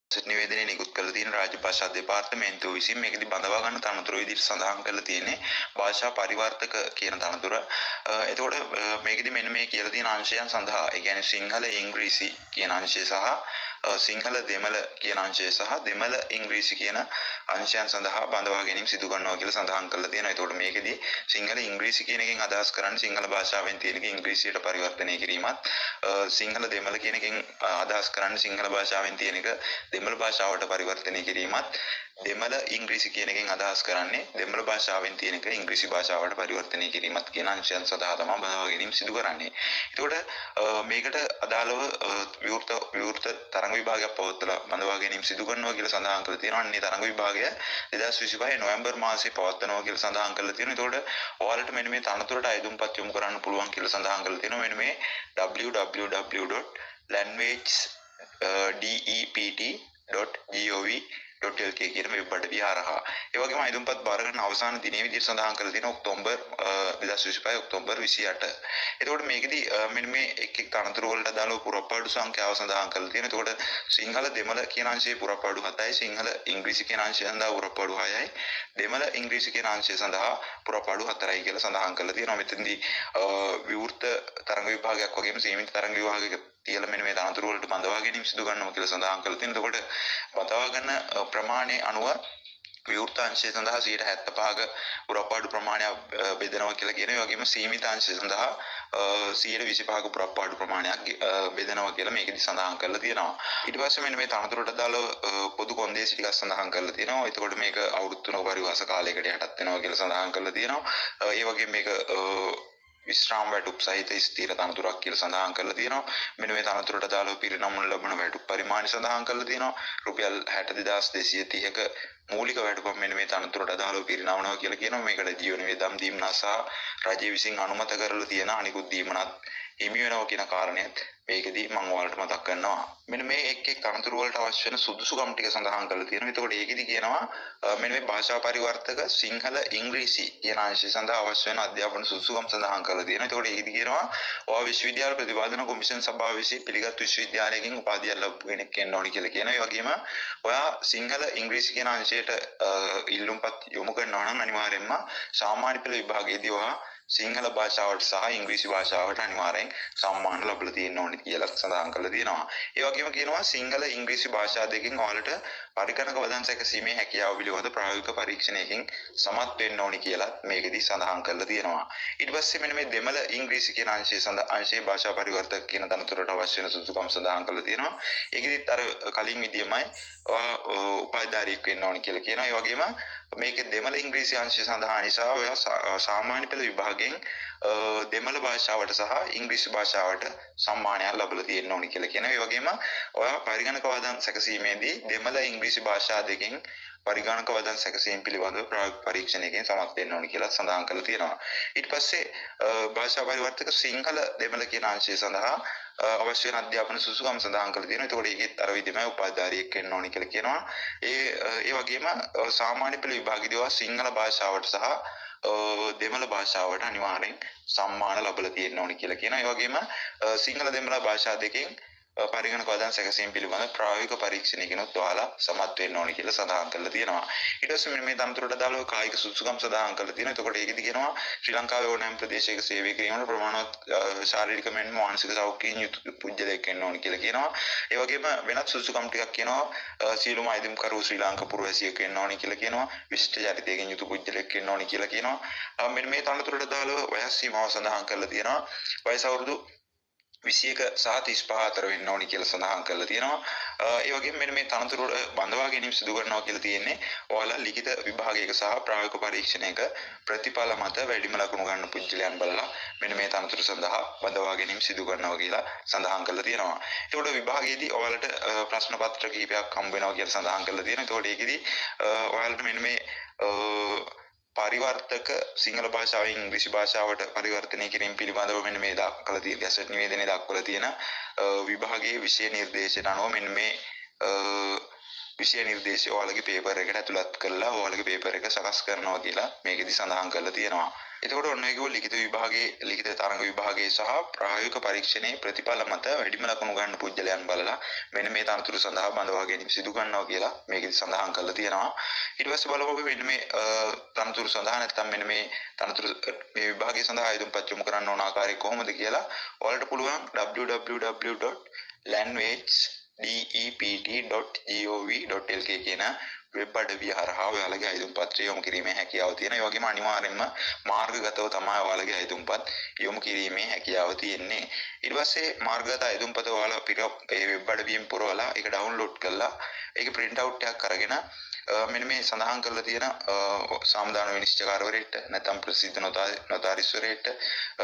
නිවේදනය නිකුත් කළ තියෙන රාජ්‍ය භාෂා දෙපාර්තමේන්තුව විසින් මේකදී බඳවා ගන්න තනතුරු විදිහට සඳහන් කරලා තියෙන්නේ භාෂා පරිවර්තක කියන තනතුර. එතකොට මේකදී මෙන්න මේ කියලා තියෙන අංශයන් සඳහා ඒ කියන්නේ සිංහල ඉංග්‍රීසි කියන අංශය සහ සිංහල දෙමළ කියන අංශය සහ දෙමළ ඉංග්‍රීසි කියන අංශයන් සඳහා බඳවා ගැනීම සිදු කරනවා කියලා සඳහන් කරලා තියෙනවා. එතකොට මේකදී සිංහල ඉංග්‍රීසි කියන එකෙන් අදහස් කරන්නේ සිංහල භාෂාවෙන් තියෙන එක ඉංග්‍රීසියට පරිවර්තනය කිරීමත් සිංහල දෙමළ කියන එකෙන් අදහස් කරන්නේ සිංහල භාෂාවෙන් තියෙන එක දෙමළ භාෂාවට පරිවර්තනය කිරීමත් දෙමළ ඉංග්‍රීසි කියන එකෙන් අදහස් කරන්නේ දෙමළ භාෂාවෙන් තියෙන එක ඉංග්‍රීසි භාෂාවට පරිවර්තනය කිරීමත් කියන අංශයන් සඳහා තමයි බඳවා ගැනීම සිදු කරන්නේ. එතකොට මේකට අදාළව විවෘත තරඟ විභාගයක් පවත්වලා බඳවා ගැනීම සිදු කරනවා කියලා සඳහන් කරලා තියෙනවා. අන්නේ තරඟ විභාගය 2025 නොවැම්බර් මාසයේ පවත්වනවා කියලා සඳහන් කරලා තියෙනවා. එතකොට ඔයාලට මෙන්න මේ තනතුරට අයදුම්පත් යොමු කරන්න පුළුවන් කියලා සඳහන් කරලා තියෙනවා. මෙන්න මේ www.languagedept.gov.lk කියන වෙබ් අඩවිය හරහා. ඒ වගේම අයදුම්පත් බාර ගන්න අවසාන දිනේ විදිහට සඳහන් කරලා තියෙනවා ඔක්තෝබර් 2025 ඔක්තෝබර් 28. එතකොට මේකෙදි මෙන්න මේ එක් තනතුරු වලට අදාළව පුරපාඩු සංඛ්‍යාව සඳහන් කරලා තියෙනවා. එතකොට සිංහල දෙමළ කියන අංශයේ පුරපාඩු 7යි, සිංහල ඉංග්‍රීසි කියන අංශය සඳහා පුරපාඩු 6යි, දෙමළ ඉංග්‍රීසි කියන අංශය සඳහා පුරපාඩු 4යි කියලා සඳහන් කරලා තියෙනවා. මෙතනදී විවෘත තරඟ විභාගයක් වගේම සීමිත තරඟ විභාගයක තියලා මෙන්න මේ තනතුරු වලට බඳවා ගැනීම සිදු කරනවා කියලා සඳහන් කරලා තියෙනවා. එතකොට බඳවා ගන්න ප්‍රමාණය අනුව විවෘත අංශය සඳහා 75ක පුරපාඩු ප්‍රමාණයක් බෙදනවා කියලා කියනවා. ඒ වගේම සීමිත අංශය සඳහා 125ක පුරපාඩු ප්‍රමාණයක් බෙදනවා කියලා මේකෙදි සඳහන් කරලා තියෙනවා. ඊට පස්සේ මෙන්න මේ තනතුරට අදාළව පොදු කොන්දේසි ටිකක් සඳහන් කරලා තියෙනවා. එතකොට මේක අවුරුදු 3ක පරිවාස කාලයකට යටත් වෙනවා කියලා සඳහන් කරලා තියෙනවා. ඒ වගේම මේක විශ්‍රාම වැටුප් සහිත ස්ථිර තනතුරක් කියලා සඳහන් කරලා තියෙනවා. මෙන්න මේ තනතුරට අදාළව පිරිනමනු ලබන වැටුප් පරිමාණය සඳහන් කරලා තියෙනවා. රුපියල් 62230ක මූලික වැටුපක් මෙන්න මේ තනතුරට අදාළව පිරිනමනවා කියලා කියනවා. මේකට ජීවන වියදම් දීමන සහ රජය විසින් අනුමත කරලා තියෙන අනිකුත් දීමනත් හිමි වෙනවා කියන කාරණයත් මේකෙදී මම ඔයාලට මතක් කරනවා. මෙන්න මේ එක් තනතුරු වලට අවශ්‍ය වෙන සුදුසුකම් ටික සඳහන් කරලා තියෙනවා. එතකොට ඒකෙදි කියනවා මෙන්න මේ භාෂා පරිවර්තක සිංහල ඉංග්‍රීසි කියන අංශය සඳහා අවශ්‍ය වෙන අධ්‍යාපන සුදුසුකම් සඳහන් කරලා තියෙනවා. එතකොට ඒකෙදි කියනවා ඔයා විශ්වවිද්‍යාල ප්‍රතිපාදන කොමිෂන් සභාව විසින් පිළිගත් විශ්වවිද්‍යාලයකින් උපාධියක් ලැබපු කෙනෙක් වෙන්න ඕනි කියලා කියනවා. ඒ වගේම ඔයා සිංහල ඉංග්‍රීසි කියන අංශයට ඉල්ලුම්පත් යොමු කරනවා නම් අනිවාර්යයෙන්ම සාමාන්‍ය පෙළ විභාගයේදී ඔයා සිංහල භාෂාවට සහ ඉංග්‍රීසි භාෂාවට අනිවාර්යෙන් සම්මාන ලැබලා තියෙන්න ඕනේ කියලා සඳහන් කරලා තියෙනවා. ඒ වගේම කියනවා සිංහල ඉංග්‍රීසි භාෂා දෙකෙන් ඔයාලට පරිගණක වදන් සැකසීමේ හැකියාව පිළිබඳ ප්‍රායෝගික පරීක්ෂණයකින් සමත් වෙන්න ඕනේ කියලා මේකෙදි සඳහන් කරලා තියෙනවා. ඊට පස්සේ මෙන්න මේ දෙමළ ඉංග්‍රීසි කියන අංශයේ භාෂා පරිවර්තක කියන තනතුරට අවශ්‍ය වෙන සුදුසුකම් සඳහන් කරලා තියෙනවා. ඒකෙදිත් අර කලින් විදියමයි උපාධිධාරියෙක් වෙන්න ඕනේ කියලා කියනවා. ඒ වගේම මේක දෙමළ ඉංග්‍රීසි අංශය සඳහා නිසා ඔය සාමාන්‍ය පෙළ විභාගයෙන් දෙමළ භාෂාවට සහ ඉංග්‍රීසි භාෂාවට සම්මානයක් ලැබලා තියෙන්න ඕනි කියලා කියනවා. ඒ වගේම ඔයා පරිගණක වදන් සැකසීමේදී දෙමළ ඉංග්‍රීසි භාෂා දෙකෙන් පරිගණක වදන් සැකසීම පිළිබඳව ප්‍රායෝගික පරීක්ෂණයකින් සමත් වෙන්න ඕනි කියලා සඳහන් කරලා තියෙනවා. ඊට පස්සේ භාෂා පරිවර්තක සිංහල දෙමළ කියන අංශය සඳහා අවශ්‍ය වෙන අධ්‍යාපන සුසුකම් සඳහන් කරලා තියෙනවා. ඒතකොට ඒකෙත් අර විදිහමයි උපාධිධාරියෙක් වෙන්න ඕනි කියලා කියනවා. ඒ වගේම සාමාන්‍ය පෙළ විභාගයේදී ඔයා සිංහල භාෂාවට සහ දෙමළ භාෂාවට අනිවාර්යෙන් සම්මාන ලැබලා තියෙන්න ඕනි කියලා කියනවා. ඒ වගේම සිංහල දෙමළ භාෂා දෙකෙන් පරිගණක වදන් සැකසීම පිළිබඳ ප්‍රායෝගික පරීක්ෂණයකිනුත් ඔයාලා සමත් වෙන්න ඕනි කියලා සඳහන් කරලා තියෙනවා. ඊට පස්සේ මෙන්න මේ තනතුරට අදාළව කායික සුසුකම් සඳහන් කරලා තියෙනවා. එතකොට ඒකෙදි කියනවා ශ්‍රී ලංකාවේ ඕනෑම ප්‍රදේශයක සේවය කිරීමට ප්‍රමාණවත් ශාරීරික මෙන්ම මානසික සෞඛ්‍යයෙන් යුතු පුජ්‍යලයක් වෙන්න ඕනි කියලා කියනවා. ඒ වගේම වෙනත් සුසුකම් ටිකක් කියනවා සියලුම අයිතිම්කරු ශ්‍රී ලංකා පුරවැසියෙක් වෙන්න ඕනි කියලා කියනවා. විශිෂ්ට චරිතයකින් යුතු පුජ්‍යලයක් වෙන්න ඕනි කියලා කියනවා. මෙන්න මේ තනතුරට අදාළව වයස් සීමාව සඳහන් කරලා තියෙනවා. වයස අවුරුදු 21 සහ 35 අතර වෙන්න ඕනි කියලා සඳහන් කරලා තියෙනවා. ඒ වගේම මෙන්න මේ තනතුරු බඳවා ගැනීම සිදු කරනවා කියලා තියෙන්නේ ඔයාලා ලිඛිත විභාගයක සහ ප්‍රායෝගික පරීක්ෂණයක ප්‍රතිඵල මත වැඩිම ලකුණු ගන්න පුජ්‍යලයන් බලලා මෙන්න මේ තනතුරු සඳහා බඳවා ගැනීම සිදු කරනවා කියලා සඳහන් කරලා තියෙනවා. ඒකට විභාගයේදී ඔයාලට ප්‍රශ්න පත්‍ර කිහිපයක් හම්බ වෙනවා කියලා සඳහන් කරලා තියෙනවා. ඒකට ඒකෙදී ඔයාලට මෙන්න මේ පරිවර්තක සිංහල භාෂාවෙන් ඉංග්‍රීසි භාෂාවට පරිවර්තනය කිරීම පිළිබඳව මෙන්න මේ දක්වලා තියෙන ගැසට් නිවේදනයේ දක්වලා තියෙන විභාගයේ විෂය නිර්දේශන අනුව මෙන්න මේ විෂය නිර්දේශය ඔයාලගේ පේපර් එකට ඇතුළත් කරලා ඔයාලගේ පේපර් එක සකස් කරනවා කියලා මේකෙදි සඳහන් කරලා තියෙනවා. එතකොට ඔන්න ඒකෝ ලිඛිත විභාගයේ ලිඛිත තරඟ විභාගයේ සහ ප්‍රායෝගික පරීක්ෂණයේ ප්‍රතිඵල මත වැඩිම ලකුණු ගන්න පුජ්‍යලයන් බලලා මෙන්න මේ තනතුරු සඳහා බඳවා ගැනීම සිදු කරනවා කියලා මේකෙදි සඳහන් කරලා තියෙනවා. ඊට පස්සේ බලමු අපි මෙන්න මේ තනතුරු සඳහා නැත්නම් මෙන්න මේ තනතුරු මේ විභාගය සඳහා ආයුධම්පත් යොමු කරන්න ඕන ආකාරය කොහොමද කියලා ඔයාලට පුළුවන් www.languagedept.gov.lk කියන වෙබ් අඩවිය හරහා ඔයාලගේ ආයුධම් පත්‍රය යොමු කිරීමේ හැකියාව තියෙනවා. ඒ වගේම අනිවාර්යෙන්ම මාර්ගගතව තමයි ඔයාලගේ ආයුධම්පත් යොමු කිරීමේ හැකියාව තියෙන්නේ. ඊට පස්සේ මාර්ගගත ආයුධම්පත ඔයාලා ඒ වෙබ් අඩවියෙන් පුරවලා ඒක ඩවුන්ලෝඩ් කරලා ඒක print out එකක් අරගෙන මෙන්න මේ සඳහන් කරලා තියෙන සාමදාන විනිශ්චයකාරවරයෙක්ට නැත්නම් ප්‍රසිද්ධ නොතාරිස්වරයෙක්ට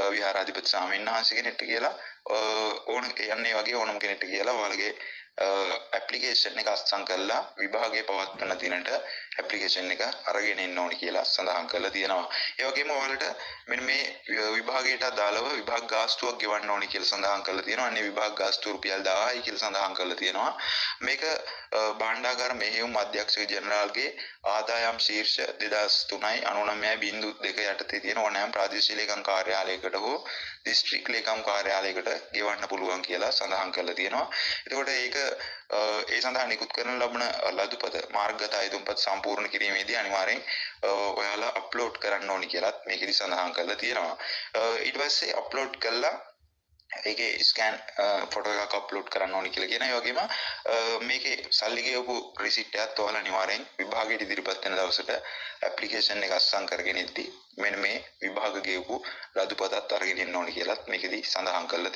විහාරාධිපති ස්වාමීන් වහන්සේ කෙනෙක්ට කියලා ඕන යන්නේ වගේ ඕනම කෙනෙක්ට කියලා ඔයාලගේ ඇප්ලිකේෂන් එක අත්සන් කරලා විභාගයේ පවත්වන දිනට ඇප්ලිකේෂන් එක අරගෙන එන්න ඕනි කියලා සඳහන් කරලා තියෙනවා. ඒ වගේම ඔයාලට මෙන්න මේ විභාගයට අදාළව විභාග ගාස්තුවක් ගෙවන්න ඕනි කියලා සඳහන් කරලා තියෙනවා. අනේ විභාග ගාස්තුව රුපියල් 1000යි කියලා සඳහන් කරලා තියෙනවා. මේක භාණ්ඩාගාර මෙහෙයුම් අධ්‍යක්ෂක ජෙනරාල්ගේ ආදායම් ශීර්ෂ 2003.99.2 යටතේ තියෙන ඕනෑම ප්‍රාදේශීය ලේකම් කාර්යාලයකට හෝ දිස්ත්‍රික් ලේකම් කාර්යාලයකට ගෙවන්න පුළුවන් කියලා සඳහන් කරලා තියෙනවා. එතකොට ඒක ඒ සඳහා නිකුත් කරන ලබන ලදුපත මාර්ගගත ආයුධම්පත් සම්පූර්ණ කිරීමේදී අනිවාර්යෙන් ඔයාලා අප්ලෝඩ් කරන්න ඕනි කියලාත් මේකෙදි සඳහන් කරලා තියෙනවා. ඊට පස්සේ අප්ලෝඩ් කළා ඒකේ ස්කෑන් ෆොටෝ එකක් අප්ලෝඩ් කරන්න ඕනි කියලා කියනවා. ඒ වගේම මේකේ සල්ලි ගෙවපු රිසිට් එකත් ඔයාලා අනිවාර්යෙන් විභාගයට ඉදිරිපත් වෙන දවසට ඇප්ලිකේෂන් එක අස්සම් කරගෙන ඉද්දි මෙන්න මේ විභාග ගෙවපු ලදුපතත් අරගෙන ඉන්න ඕනි කියලාත් මේකෙදි සඳහන් කරලා